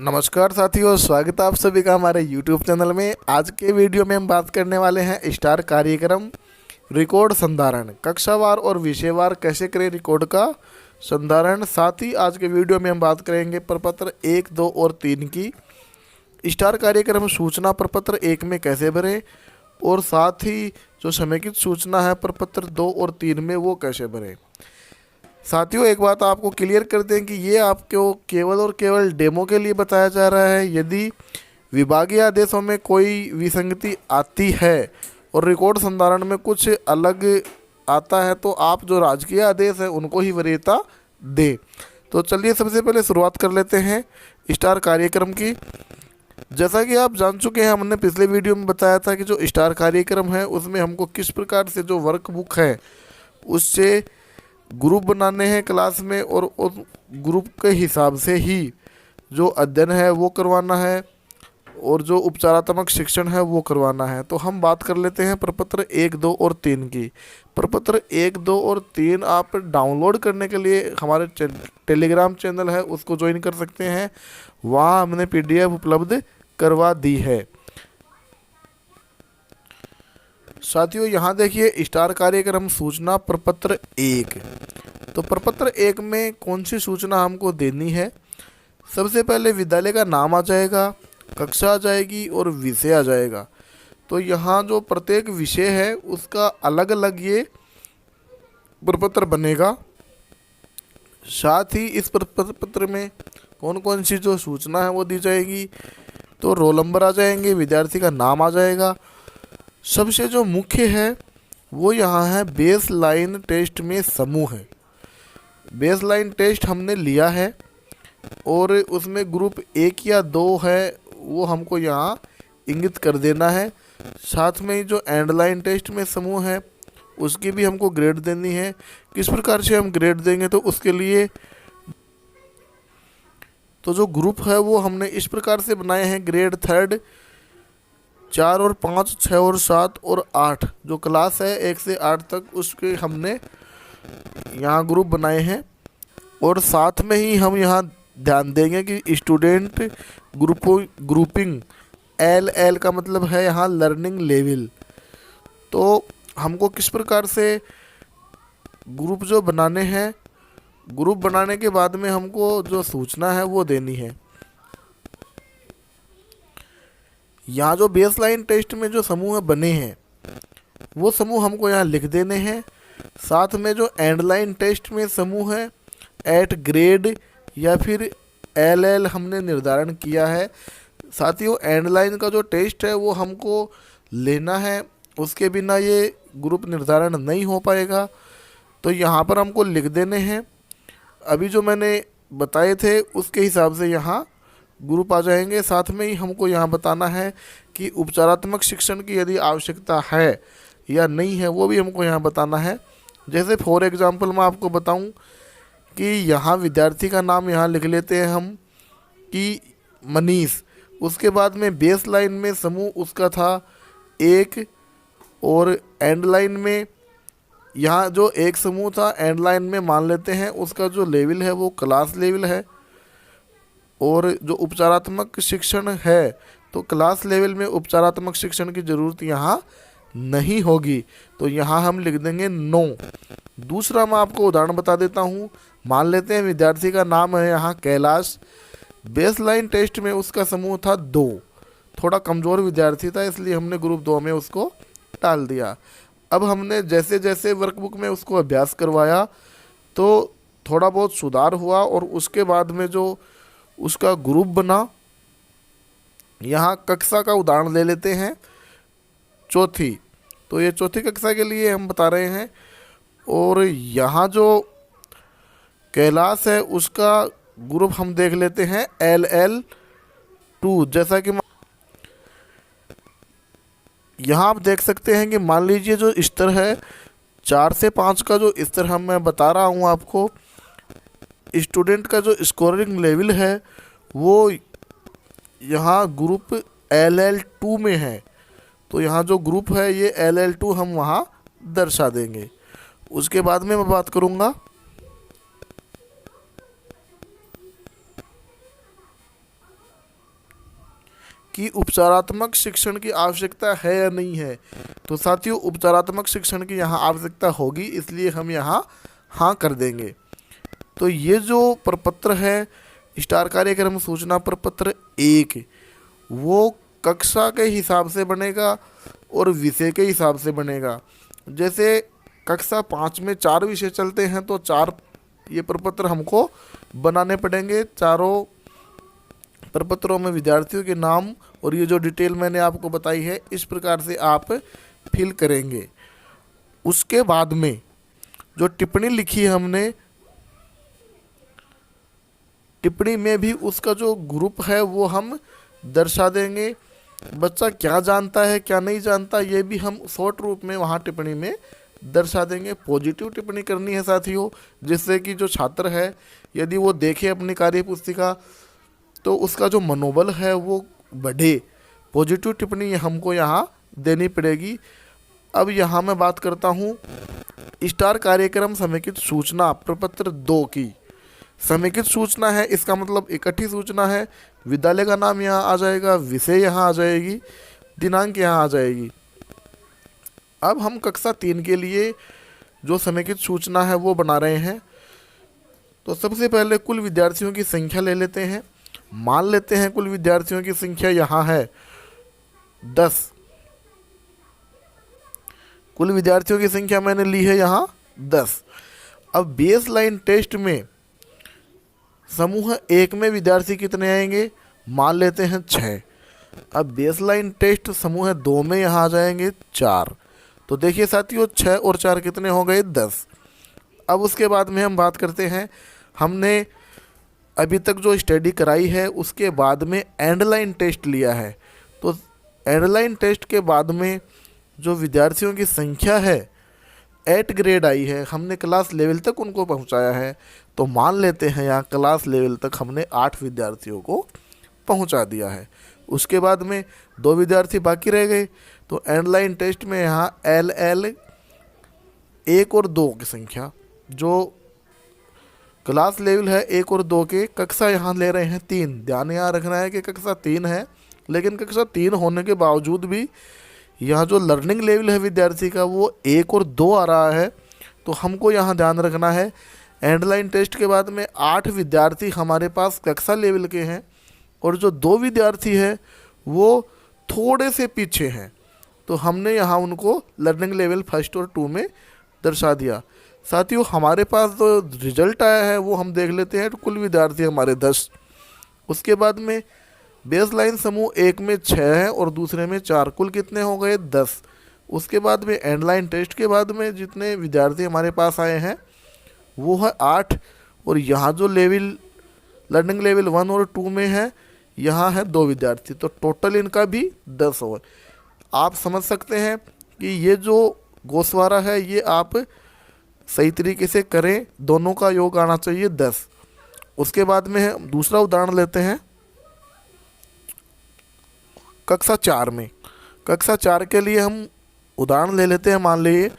नमस्कार साथियों, स्वागत है आप सभी का हमारे YouTube चैनल में। आज के वीडियो में हम बात करने वाले हैं स्टार कार्यक्रम रिकॉर्ड संधारण। कक्षावार और विषयवार कैसे करें रिकॉर्ड का संधारण। साथ ही आज के वीडियो में हम बात करेंगे प्रपत्र 1, 2 और 3 की। स्टार कार्यक्रम सूचना प्रपत्र 1 में कैसे भरें और साथ ही जो समेकित सूचना है प्रपत्र 2 और 3 में वो कैसे भरें। साथियों, एक बात आपको क्लियर कर दें कि ये आपको केवल और केवल डेमो के लिए बताया जा रहा है। यदि विभागीय आदेशों में कोई विसंगति आती है और रिकॉर्ड संधारण में कुछ अलग आता है तो आप जो राजकीय आदेश है उनको ही वरीयता दें। तो चलिए सबसे पहले शुरुआत कर लेते हैं स्टार कार्यक्रम की। जैसा कि आप जान चुके हैं, हमने पिछले वीडियो में बताया था कि जो स्टार कार्यक्रम है उसमें हमको किस प्रकार से जो वर्कबुक है उससे ग्रुप बनाने हैं क्लास में और उस ग्रुप के हिसाब से ही जो अध्ययन है वो करवाना है और जो उपचारात्मक शिक्षण है वो करवाना है। तो हम बात कर लेते हैं प्रपत्र 1, 2 और 3 की। प्रपत्र 1, 2 और 3 आप डाउनलोड करने के लिए हमारे टेलीग्राम चैनल है उसको ज्वाइन कर सकते हैं। वहाँ हमने PDF उपलब्ध करवा दी है। साथियों, यहाँ देखिए स्टार कार्यक्रम सूचना प्रपत्र 1। तो प्रपत्र 1 में कौन सी सूचना हमको देनी है। सबसे पहले विद्यालय का नाम आ जाएगा, कक्षा आ जाएगी और विषय आ जाएगा। तो यहाँ जो प्रत्येक विषय है उसका अलग अलग ये प्रपत्र बनेगा। साथ ही इस प्रपत्र में कौन कौन सी जो सूचना है वो दी जाएगी। तो रोल नंबर आ जाएंगे, विद्यार्थी का नाम आ जाएगा। सबसे जो मुख्य है वो यहाँ है बेस लाइन टेस्ट में समूह है। बेस लाइन टेस्ट हमने लिया है और उसमें ग्रुप 1 या 2 है वो हमको यहाँ इंगित कर देना है। साथ में ही जो एंड लाइन टेस्ट में समूह है उसकी भी हमको ग्रेड देनी है। किस प्रकार से हम ग्रेड देंगे तो उसके लिए तो जो ग्रुप है वो हमने इस प्रकार से बनाए हैं। ग्रेड 3, 4 और 5, 6 और 7 और 8 जो क्लास है 1 से 8 तक उसके हमने यहाँ ग्रुप बनाए हैं। और साथ में ही हम यहाँ ध्यान देंगे कि स्टूडेंट ग्रुपिंग LL का मतलब है यहाँ लर्निंग लेवल। तो हमको किस प्रकार से ग्रुप जो बनाने हैं, ग्रुप बनाने के बाद में हमको जो सूचना है वो देनी है। यहाँ जो बेसलाइन टेस्ट में जो समूह बने हैं वो समूह हमको यहाँ लिख देने हैं। साथ में जो एंड लाइन टेस्ट में समूह है एट ग्रेड या फिर LL हमने निर्धारण किया है। साथियों, एंड लाइन का जो टेस्ट है वो हमको लेना है, उसके बिना ये ग्रुप निर्धारण नहीं हो पाएगा। तो यहाँ पर हमको लिख देने हैं। अभी जो मैंने बताए थे उसके हिसाब से यहाँ ग्रुप आ जाएंगे। साथ में ही हमको यहाँ बताना है कि उपचारात्मक शिक्षण की यदि आवश्यकता है या नहीं है वो भी हमको यहाँ बताना है। जैसे फॉर एग्जांपल मैं आपको बताऊं कि यहाँ विद्यार्थी का नाम यहाँ लिख लेते हैं हम कि मनीष। उसके बाद में बेस लाइन में समूह उसका था 1 और एंड लाइन में यहाँ जो एक समूह था एंड लाइन में मान लेते हैं उसका जो लेवल है वो क्लास लेवल है। और जो उपचारात्मक शिक्षण है तो क्लास लेवल में उपचारात्मक शिक्षण की ज़रूरत यहाँ नहीं होगी। तो यहाँ हम लिख देंगे 9। दूसरा मैं आपको उदाहरण बता देता हूँ। मान लेते हैं विद्यार्थी का नाम है यहाँ कैलाश। बेस लाइन टेस्ट में उसका समूह था 2। थोड़ा कमज़ोर विद्यार्थी था इसलिए हमने ग्रुप 2 में उसको डाल दिया। अब हमने जैसे जैसे वर्कबुक में उसको अभ्यास करवाया तो थोड़ा बहुत सुधार हुआ और उसके बाद में जो उसका ग्रुप बना। यहाँ कक्षा का उदाहरण ले लेते हैं 4थी। तो ये 4थी कक्षा के लिए हम बता रहे हैं। और यहाँ जो कैलाश है उसका ग्रुप हम देख लेते हैं LL2। जैसा कि यहाँ आप देख सकते हैं कि मान लीजिए जो स्तर है 4 से 5 का जो स्तर मैं बता रहा हूँ आपको, स्टूडेंट का जो स्कोरिंग लेवल है वो यहाँ ग्रुप LL2 में है। तो यहाँ जो ग्रुप है ये LL2 हम वहाँ दर्शा देंगे। उसके बाद में मैं बात करूँगा कि उपचारात्मक शिक्षण की आवश्यकता है या नहीं है। तो साथियों उपचारात्मक शिक्षण की यहाँ आवश्यकता होगी, इसलिए हम यहाँ हाँ कर देंगे। तो ये जो प्रपत्र है स्टार कार्यक्रम सूचना प्रपत्र 1, वो कक्षा के हिसाब से बनेगा और विषय के हिसाब से बनेगा। जैसे कक्षा 5 में 4 विषय चलते हैं तो 4 ये प्रपत्र हमको बनाने पड़ेंगे। चारों प्रपत्रों में विद्यार्थियों के नाम और ये जो डिटेल मैंने आपको बताई है इस प्रकार से आप फिल करेंगे। उसके बाद में जो टिप्पणी लिखी है हमने, टिप्पणी में भी उसका जो ग्रुप है वो हम दर्शा देंगे। बच्चा क्या जानता है क्या नहीं जानता ये भी हम शॉर्ट रूप में वहाँ टिप्पणी में दर्शा देंगे। पॉजिटिव टिप्पणी करनी है साथियों, जिससे कि जो छात्र है यदि वो देखे अपनी कार्य पुस्तिका तो उसका जो मनोबल है वो बढ़े। पॉजिटिव टिप्पणी हमको यहाँ देनी पड़ेगी। अब यहाँ मैं बात करता हूँ स्टार कार्यक्रम समेकित सूचना प्रपत्र 2 की। समेकित सूचना है, इसका मतलब इकट्ठी सूचना है। विद्यालय का नाम यहाँ आ जाएगा, विषय यहाँ आ जाएगी, दिनांक यहाँ आ जाएगी। अब हम कक्षा 3 के लिए जो समेकित सूचना है वो बना रहे हैं। तो सबसे पहले कुल विद्यार्थियों की संख्या ले लेते हैं। मान लेते हैं कुल विद्यार्थियों की संख्या यहाँ है 10। कुल विद्यार्थियों की संख्या मैंने ली है यहाँ 10। अब बेस लाइन टेस्ट में समूह 1 में विद्यार्थी कितने आएंगे, मान लेते हैं 6। अब बेस लाइन टेस्ट समूह 2 में यहाँ आ जाएंगे 4। तो देखिए साथियों 6 और 4 कितने हो गए 10। अब उसके बाद में हम बात करते हैं, हमने अभी तक जो स्टडी कराई है उसके बाद में एंड लाइन टेस्ट लिया है। तो एंड लाइन टेस्ट के बाद में जो विद्यार्थियों की संख्या है 8 ग्रेड आई है, हमने क्लास लेवल तक उनको पहुंचाया है। तो मान लेते हैं यहाँ क्लास लेवल तक हमने 8 विद्यार्थियों को पहुंचा दिया है। उसके बाद में 2 विद्यार्थी बाकी रह गए। तो एंड लाइन टेस्ट में यहाँ LL 1 और 2 की संख्या, जो क्लास लेवल है 1 और 2 के, कक्षा यहाँ ले रहे हैं 3। ध्यान यहाँ रखना है कि कक्षा 3 है, लेकिन कक्षा 3 होने के बावजूद भी यहाँ जो लर्निंग लेवल है विद्यार्थी का वो 1 और 2 आ रहा है। तो हमको यहाँ ध्यान रखना है एंड लाइन टेस्ट के बाद में 8 विद्यार्थी हमारे पास कक्षा लेवल के हैं और जो 2 विद्यार्थी है वो थोड़े से पीछे हैं। तो हमने यहाँ उनको लर्निंग लेवल 1 और 2 में दर्शा दिया। साथियों हमारे पास जो रिजल्ट आया है वो हम देख लेते हैं। तो कुल विद्यार्थी हमारे 10। उसके बाद में बेस लाइन समूह 1 में 6 है और दूसरे में 4, कुल कितने हो गए 10। उसके बाद में एंड लाइन टेस्ट के बाद में जितने विद्यार्थी हमारे पास आए हैं वो है 8 और यहाँ जो लेवल लर्निंग लेवल 1 और 2 में है यहाँ है 2 विद्यार्थी। तो टोटल इनका भी 10 हो। आप समझ सकते हैं कि ये जो गोस्वारा है ये आप सही तरीके से करें, दोनों का योग आना चाहिए 10। उसके बाद में हम दूसरा उदाहरण लेते हैं कक्षा 4 में। कक्षा 4 के लिए हम उदाहरण ले लेते हैं। मान लीजिए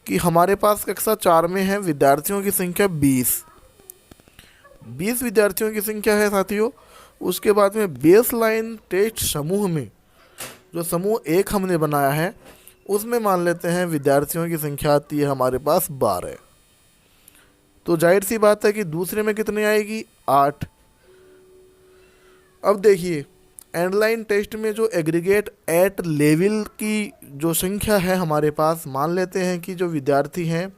कि हमारे पास कक्षा 4 में है विद्यार्थियों की संख्या 20 विद्यार्थियों की संख्या है साथियों। उसके बाद में बेस लाइन टेस्ट समूह में जो समूह 1 हमने बनाया है उसमें मान लेते हैं विद्यार्थियों की संख्या आती है हमारे पास 12। तो जाहिर सी बात है कि दूसरे में कितनी आएगी 8। अब देखिए एंड लाइन टेस्ट में जो एग्रीगेट एट लेवल की जो संख्या है हमारे पास, मान लेते हैं कि जो विद्यार्थी हैं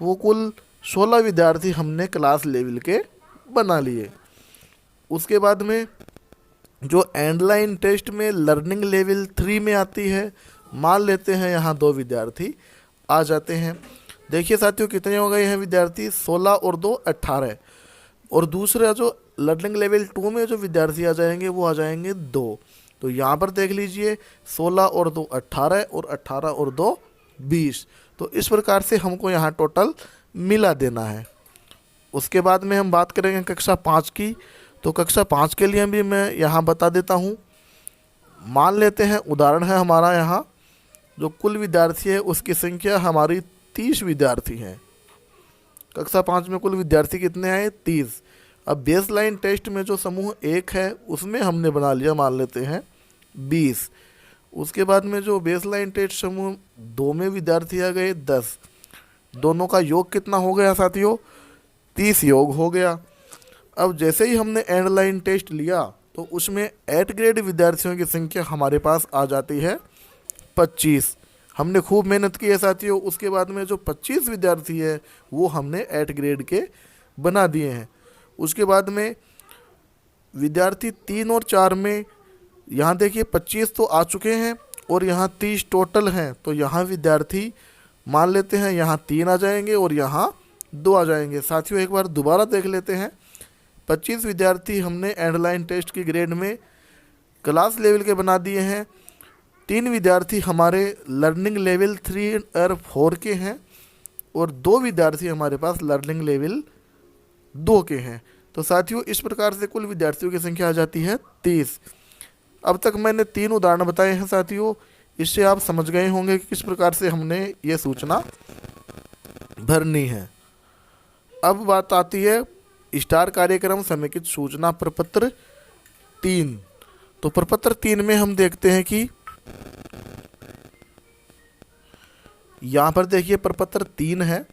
वो कुल 16 विद्यार्थी हमने क्लास लेवल के बना लिए। उसके बाद में जो एंड लाइन टेस्ट में लर्निंग लेवल 3 में आती है, मान लेते हैं यहाँ 2 विद्यार्थी आ जाते हैं। देखिए साथियों कितने हो गए हैं विद्यार्थी 16 और 2 18। और दूसरा जो लर्निंग लेवल 2 में जो विद्यार्थी आ जाएंगे वो आ जाएंगे 2। तो यहाँ पर देख लीजिए 16 और 2 18 और 18 और 2 20। तो इस प्रकार से हमको यहाँ टोटल मिला देना है। उसके बाद में हम बात करेंगे कक्षा 5 की। तो कक्षा 5 के लिए भी मैं यहाँ बता देता हूँ। मान लेते हैं उदाहरण है हमारा यहाँ जो कुल विद्यार्थी है उसकी संख्या हमारी 30 विद्यार्थी हैं। कक्षा 5 में कुल विद्यार्थी कितने आए 30। अब बेस लाइन टेस्ट में जो समूह 1 है उसमें हमने बना लिया, मान लेते हैं 20। उसके बाद में जो बेस लाइन टेस्ट समूह 2 में विद्यार्थी आ गए 10। दोनों का योग कितना हो गया साथियों? 30 योग हो गया। अब जैसे ही हमने एंड लाइन टेस्ट लिया तो उसमें 8 ग्रेड विद्यार्थियों की संख्या हमारे पास आ जाती है 25। हमने खूब मेहनत की है साथियों। उसके बाद में जो 25 विद्यार्थी है वो हमने 8 ग्रेड के बना दिए हैं। उसके बाद में विद्यार्थी 3 और 4 में यहाँ देखिए 25 तो आ चुके हैं और यहाँ 30 टोटल हैं, तो यहाँ विद्यार्थी मान लेते हैं यहाँ 3 आ जाएंगे और यहाँ 2 आ जाएंगे। साथियों एक बार दोबारा देख लेते हैं। 25 विद्यार्थी हमने एंड लाइन टेस्ट की ग्रेड में क्लास लेवल के बना दिए हैं। 3 विद्यार्थी हमारे लर्निंग लेवल 3 और 4 के हैं और 2 विद्यार्थी हमारे पास लर्निंग लेवल 2 के हैं। तो साथियों इस प्रकार से कुल विद्यार्थियों की संख्या आ जाती है 30। अब तक मैंने 3 उदाहरण बताए हैं साथियों। इससे आप समझ गए होंगे कि किस प्रकार से हमने ये सूचना भरनी है। अब बात आती है स्टार कार्यक्रम समेकित सूचना प्रपत्र 3। तो प्रपत्र 3 में हम देखते हैं कि यहाँ पर देखिए प्रपत्र 3 है।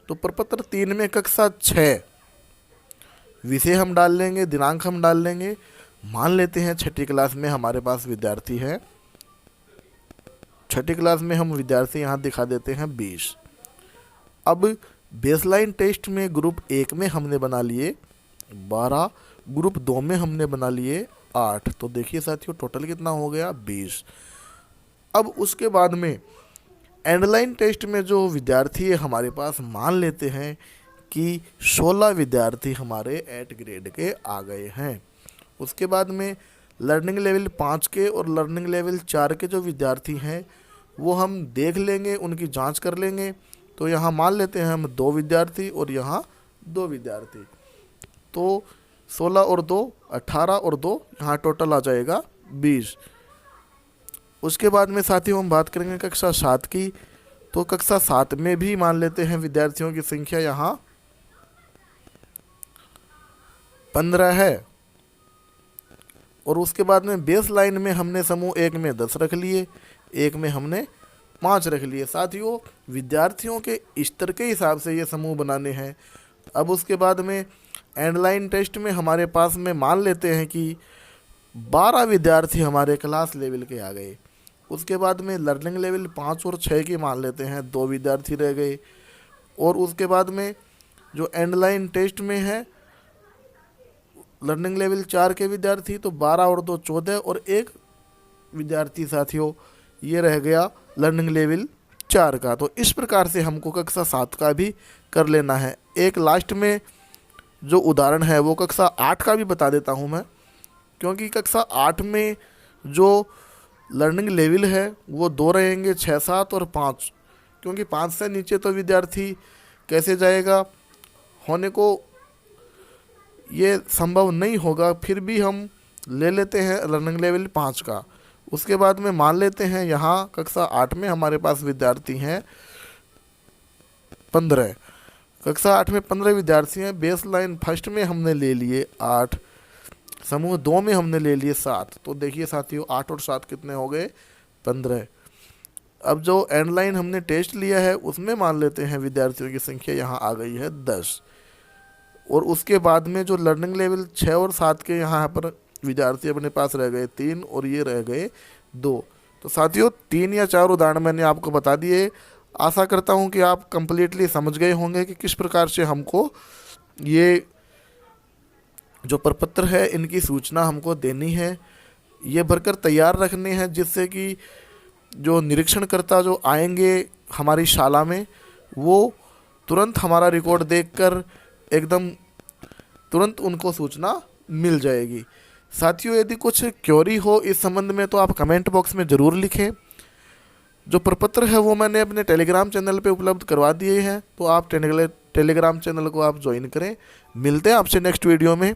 तो प्रपत्र 3 में कक्षा 6 विषय हम डाल लेंगे, दिनांक हम डाल लेंगे। मान लेते हैं 6ठी क्लास में हमारे पास विद्यार्थी है। 6ठी क्लास में हम विद्यार्थी यहाँ दिखा देते हैं 20। अब बेसलाइन टेस्ट में ग्रुप 1 में हमने बना लिए 12, ग्रुप 2 में हमने बना लिए 8। तो देखिए साथियों टोटल कितना हो गया 20। अब उसके बाद में एंडलाइन टेस्ट में जो विद्यार्थी है हमारे पास, मान लेते हैं कि 16 विद्यार्थी हमारे 8 ग्रेड के आ गए हैं। उसके बाद में लर्निंग लेवल 5 के और लर्निंग लेवल 4 के जो विद्यार्थी हैं वो हम देख लेंगे, उनकी जांच कर लेंगे। तो यहाँ मान लेते हैं हम 2 विद्यार्थी और यहाँ 2 विद्यार्थी। तो 16 और 2 18 और 2 यहाँ टोटल आ जाएगा 20। उसके बाद में साथियों हम बात करेंगे कक्षा 7 की। तो कक्षा 7 में भी मान लेते हैं विद्यार्थियों की संख्या यहाँ 15 है। और उसके बाद में बेस लाइन में हमने समूह 1 में 10 रख लिए, 1 में हमने 5 रख लिए। साथियों विद्यार्थियों के स्तर के हिसाब से ये समूह बनाने हैं। अब उसके बाद में एंडलाइन टेस्ट में हमारे पास में मान लेते हैं कि 12 विद्यार्थी हमारे क्लास लेवल के आ गए। उसके बाद में लर्निंग लेवल 5 और 6 की मान लेते हैं 2 विद्यार्थी रह गए। और उसके बाद में जो एंडलाइन टेस्ट में है लर्निंग लेवल 4 के विद्यार्थी, तो 12 और 2 14 और 1 विद्यार्थी साथियों ये रह गया लर्निंग लेवल 4 का। तो इस प्रकार से हमको कक्षा 7 का भी कर लेना है। एक लास्ट में जो उदाहरण है वो कक्षा 8 का भी बता देता हूँ मैं, क्योंकि कक्षा 8 में जो लर्निंग लेवल है वो 2 रहेंगे, 6 7 और 5, क्योंकि 5 से नीचे तो विद्यार्थी कैसे जाएगा, होने को ये संभव नहीं होगा। फिर भी हम ले लेते हैं लर्निंग लेवल 5 का। उसके बाद में मान लेते हैं यहाँ कक्षा 8 में हमारे पास विद्यार्थी हैं 15। कक्षा 8 में 15 विद्यार्थी हैं। बेस लाइन फर्स्ट में हमने ले लिए 8, समूह 2 में हमने ले लिए 7। तो देखिए साथियों 8 और 7 कितने हो गए 15। अब जो एंड लाइन हमने टेस्ट लिया है उसमें मान लेते हैं विद्यार्थियों की संख्या यहाँ आ गई है 10। और उसके बाद में जो लर्निंग लेवल 6 और 7 के यहाँ पर विद्यार्थी अपने पास रह गए 3 और ये रह गए 2। तो साथियों 3 या 4 उदाहरण मैंने आपको बता दिए। आशा करता हूँ कि आप कंप्लीटली समझ गए होंगे कि किस प्रकार से हमको ये जो प्रपत्र है इनकी सूचना हमको देनी है, ये भरकर तैयार रखने हैं, जिससे कि जो निरीक्षणकर्ता जो आएंगे हमारी शाला में वो तुरंत हमारा रिकॉर्ड देखकर एकदम तुरंत उनको सूचना मिल जाएगी। साथियों यदि कुछ क्वेरी हो इस संबंध में तो आप कमेंट बॉक्स में ज़रूर लिखें। जो प्रपत्र है वो मैंने अपने टेलीग्राम चैनल पे उपलब्ध करवा दिए हैं, तो आप टेलीग्राम चैनल को आप ज्वाइन करें। मिलते हैं आपसे नेक्स्ट वीडियो में।